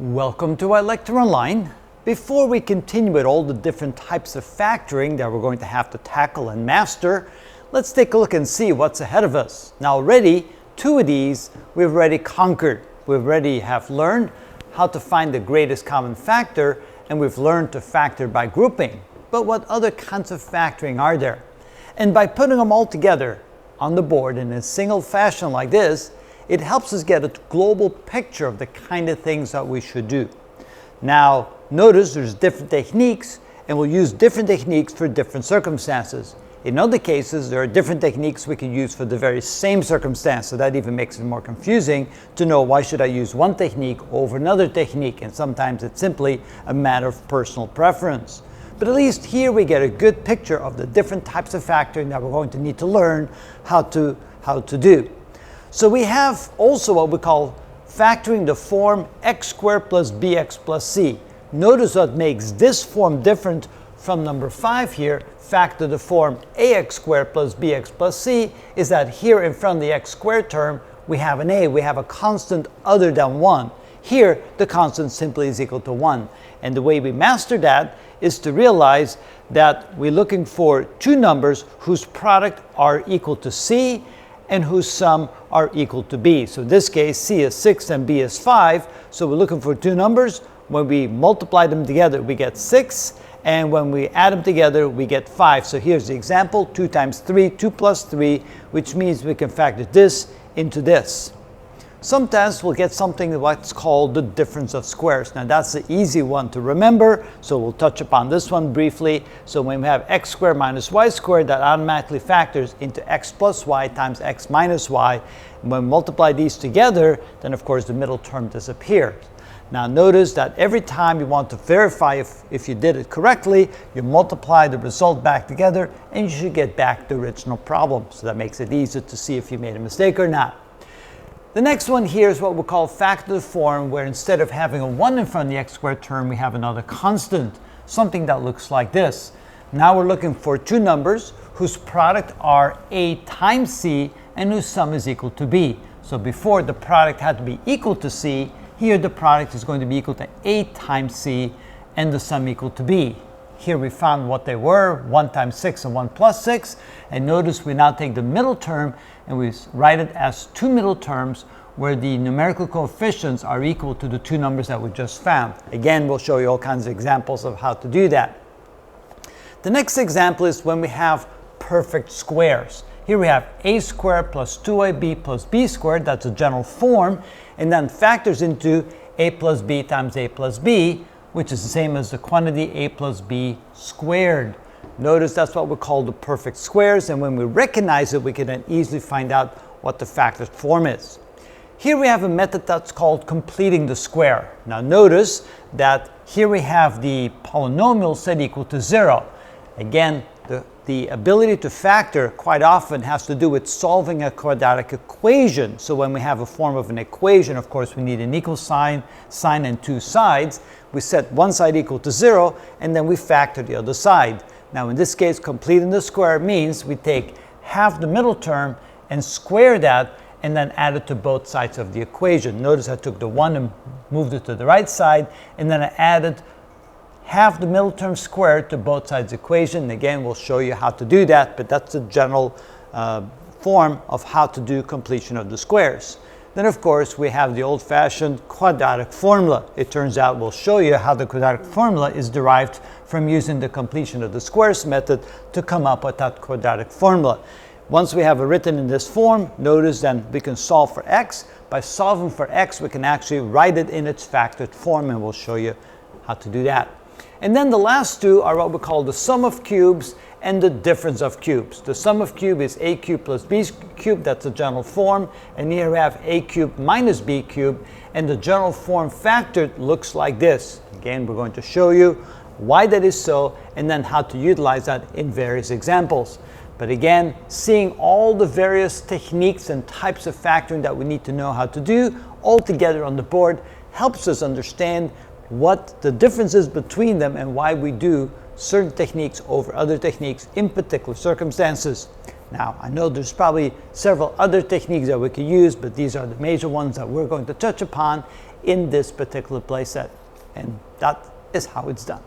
Welcome to iLecture Online. Before we continue with all the different types of factoring that we're going to have to tackle and master, let's take a look and see what's ahead of us. Now already, two of these we've already conquered. We already have learned how to find the greatest common factor, and we've learned to factor by grouping. But what other kinds of factoring are there? And by putting them all together on the board in a single fashion like this, it helps us get a global picture of the kind of things that we should do. Now, notice there's different techniques, and we'll use different techniques for different circumstances. In other cases, there are different techniques we can use for the very same circumstance, so that even makes it more confusing to know why should I use one technique over another technique, and sometimes it's simply a matter of personal preference. But at least here we get a good picture of the different types of factoring that we're going to need to learn how to do. So we have also what we call factoring the form x squared plus bx plus c. Notice what makes this form different from number 5 here, factor the form ax squared plus bx plus c, is that here in front of the x squared term we have an a, we have a constant other than 1. Here the constant simply is equal to 1. And the way we master that is to realize that we're looking for two numbers whose product are equal to c and whose sum are equal to b. So in this case, c is 6 and b is 5. So we're looking for two numbers. When we multiply them together, we get 6. And when we add them together, we get 5. So here's the example, 2 times 3, 2 plus 3, which means we can factor this into this. Sometimes we'll get something what's called the difference of squares. Now that's the easy one to remember, so we'll touch upon this one briefly. So when we have x squared minus y squared, that automatically factors into x plus y times x minus y. And when we multiply these together, then of course the middle term disappears. Now notice that every time you want to verify if you did it correctly, you multiply the result back together and you should get back the original problem. So that makes it easier to see if you made a mistake or not. The next one here is what we call factor the form, where instead of having a 1 in front of the x squared term, we have another constant, something that looks like this. Now we're looking for two numbers whose product are a times c and whose sum is equal to b. So before the product had to be equal to c, here the product is going to be equal to a times c and the sum equal to b. Here we found what they were, 1 times 6 and 1 plus 6. And notice we now take the middle term and we write it as two middle terms where the numerical coefficients are equal to the two numbers that we just found. Again, we'll show you all kinds of examples of how to do that. The next example is when we have perfect squares. Here we have a squared plus 2ab plus b squared, that's a general form, and then factors into a plus b times a plus b, which is the same as the quantity a plus b squared. Notice that's what we call the perfect squares, and when we recognize it, we can then easily find out what the factored form is. Here we have a method that's called completing the square. Now notice that here we have the polynomial set equal to 0. Again, the ability to factor quite often has to do with solving a quadratic equation. So when we have a form of an equation, of course, we need an equal sign and two sides. We set one side equal to 0, and then we factor the other side. Now in this case, completing the square means we take half the middle term and square that, and then add it to both sides of the equation. Notice I took the 1 and moved it to the right side, and then I added half the middle term squared to both sides of the equation. And again, we'll show you how to do that, but that's the general form of how to do completion of the squares. Then of course we have the old-fashioned quadratic formula. It turns out we'll show you how the quadratic formula is derived from using the completion of the squares method to come up with that quadratic formula. Once we have it written in this form, notice then we can solve for x. By solving for x, we can actually write it in its factored form, and we'll show you how to do that. And then the last two are what we call the sum of cubes and the difference of cubes. The sum of cube is a cubed plus b cubed, that's a general form. And here we have a cubed minus b cubed, and the general form factored looks like this. Again, we're going to show you why that is so, and then how to utilize that in various examples. But again, seeing all the various techniques and types of factoring that we need to know how to do all together on the board helps us understand what the difference is between them and why we do certain techniques over other techniques in particular circumstances. Now, I know there's probably several other techniques that we could use, but these are the major ones that we're going to touch upon in this particular playset. And that is how it's done.